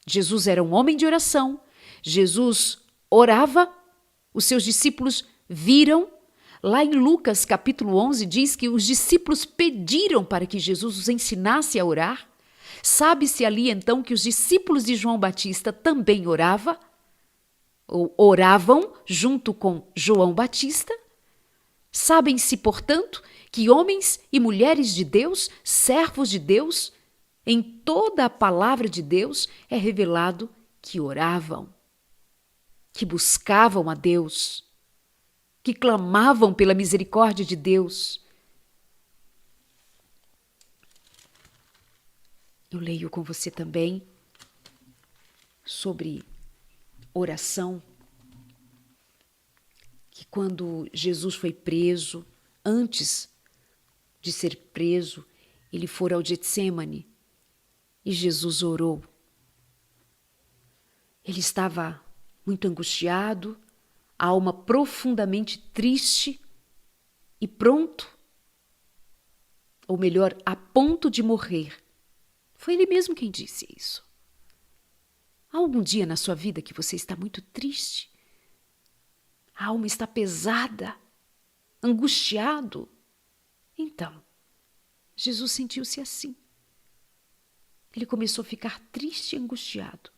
Jesus era um homem de oração. Jesus orava, os seus discípulos viram. Lá em Lucas capítulo 11 diz que os discípulos pediram para que Jesus os ensinasse a orar. Sabe-se ali então que os discípulos de João Batista também oravam junto com João Batista. Sabem-se, portanto, que homens e mulheres de Deus, servos de Deus, em toda a palavra de Deus é revelado que oravam, que buscavam a Deus, que clamavam pela misericórdia de Deus. Eu leio com você também sobre oração, que quando Jesus foi preso, antes de ser preso, ele foi ao Getsêmani e Jesus orou. Ele estava muito angustiado, a alma profundamente triste e pronto, ou melhor, a ponto de morrer. Foi ele mesmo quem disse isso. Há algum dia na sua vida que você está muito triste? A alma está pesada, angustiado? Então, Jesus sentiu-se assim. Ele começou a ficar triste e angustiado.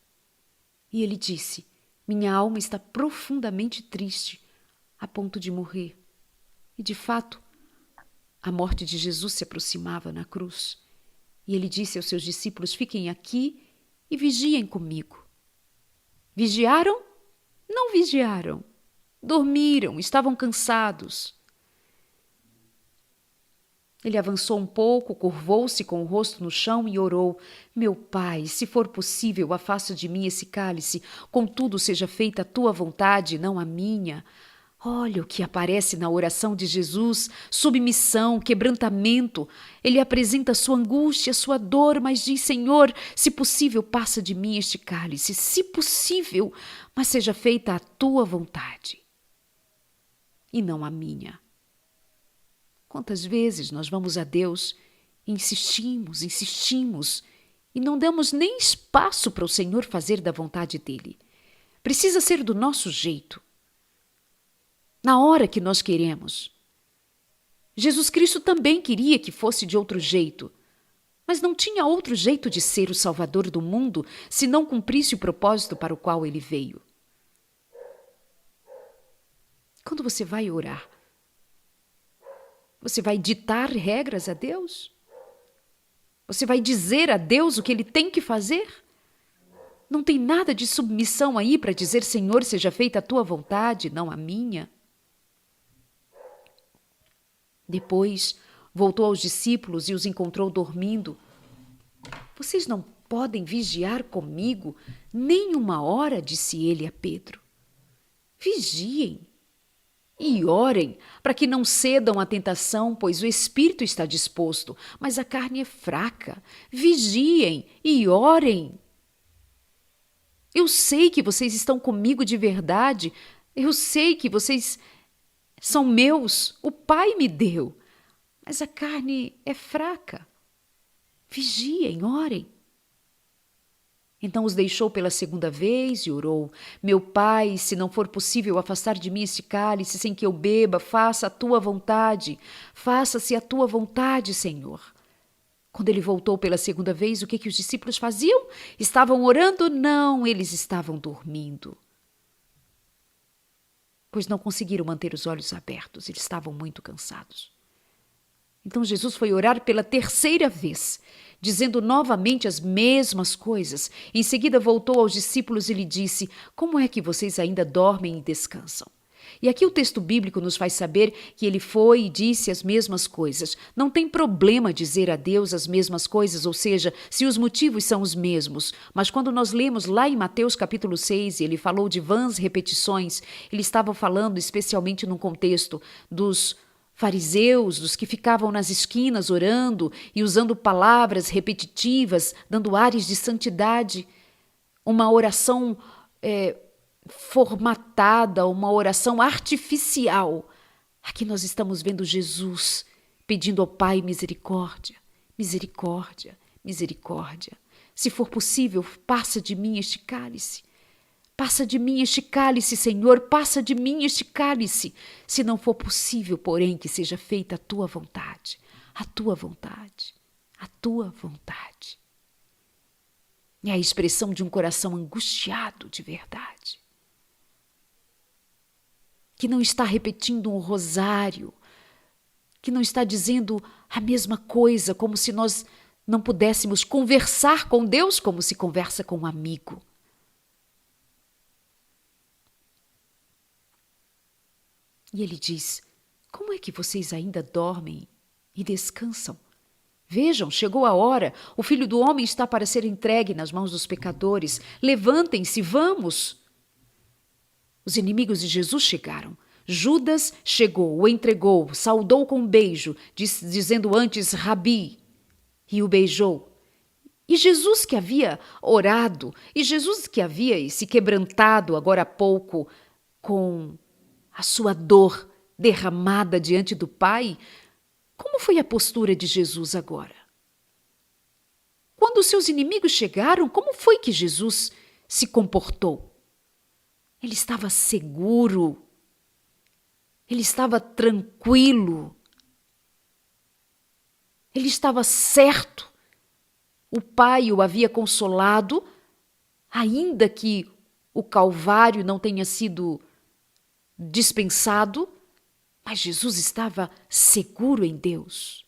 E ele disse: minha alma está profundamente triste, a ponto de morrer. E de fato, a morte de Jesus se aproximava na cruz. E ele disse aos seus discípulos: fiquem aqui e vigiem comigo. Vigiaram? Não vigiaram. Dormiram, estavam cansados. Ele avançou um pouco, curvou-se com o rosto no chão e orou: meu Pai, se for possível, afasta de mim esse cálice, contudo seja feita a tua vontade, não a minha. Olha o que aparece na oração de Jesus: submissão, quebrantamento. Ele apresenta sua angústia, sua dor, mas diz: Senhor, se possível, passa de mim este cálice, se possível, mas seja feita a tua vontade e não a minha. Quantas vezes nós vamos a Deus e insistimos e não damos nem espaço para o Senhor fazer da vontade dele. Precisa ser do nosso jeito, na hora que nós queremos. Jesus Cristo também queria que fosse de outro jeito, mas não tinha outro jeito de ser o Salvador do mundo se não cumprisse o propósito para o qual ele veio. Quando você vai orar, você vai ditar regras a Deus? Você vai dizer a Deus o que ele tem que fazer? Não tem nada de submissão aí para dizer: Senhor, seja feita a tua vontade, não a minha. Depois voltou aos discípulos e os encontrou dormindo. Vocês não podem vigiar comigo nem uma hora, disse ele a Pedro. Vigiem e orem para que não cedam à tentação, pois o espírito está disposto, mas a carne é fraca. Vigiem e orem. Eu sei que vocês estão comigo de verdade. Eu sei que vocês são meus. O Pai me deu. Mas a carne é fraca. Vigiem, orem. Então os deixou pela segunda vez e orou: meu Pai, se não for possível afastar de mim este cálice sem que eu beba, faça a tua vontade. Faça-se a tua vontade, Senhor. Quando ele voltou pela segunda vez, o que os discípulos faziam? Estavam orando? Não, eles estavam dormindo. Pois não conseguiram manter os olhos abertos, eles estavam muito cansados. Então Jesus foi orar pela terceira vez, dizendo novamente as mesmas coisas. Em seguida voltou aos discípulos e lhe disse: como é que vocês ainda dormem e descansam? E aqui o texto bíblico nos faz saber que ele foi e disse as mesmas coisas. Não tem problema dizer a Deus as mesmas coisas, ou seja, se os motivos são os mesmos. Mas quando nós lemos lá em Mateus capítulo 6, ele falou de vãs repetições, ele estava falando especialmente num contexto dos fariseus, dos que ficavam nas esquinas orando e usando palavras repetitivas, dando ares de santidade, uma oração formatada, uma oração artificial. Aqui nós estamos vendo Jesus pedindo ao Pai misericórdia, misericórdia, misericórdia. Se for possível, passa de mim este cálice. Passa de mim este cálice, Senhor, passa de mim este cálice. Se não for possível, porém, que seja feita a tua vontade, a tua vontade, a tua vontade. É a expressão de um coração angustiado de verdade, que não está repetindo um rosário, que não está dizendo a mesma coisa, como se nós não pudéssemos conversar com Deus como se conversa com um amigo. E ele diz: como é que vocês ainda dormem e descansam? Vejam, chegou a hora, o Filho do Homem está para ser entregue nas mãos dos pecadores. Levantem-se, vamos! Os inimigos de Jesus chegaram. Judas chegou, o entregou, saudou com um beijo, dizendo antes Rabi, e o beijou. E Jesus que havia orado, e Jesus que havia se quebrantado agora há pouco com a sua dor derramada diante do Pai, como foi a postura de Jesus agora? Quando os seus inimigos chegaram, como foi que Jesus se comportou? Ele estava seguro, ele estava tranquilo, ele estava certo. O Pai o havia consolado, ainda que o Calvário não tenha sido dispensado, mas Jesus estava seguro em Deus.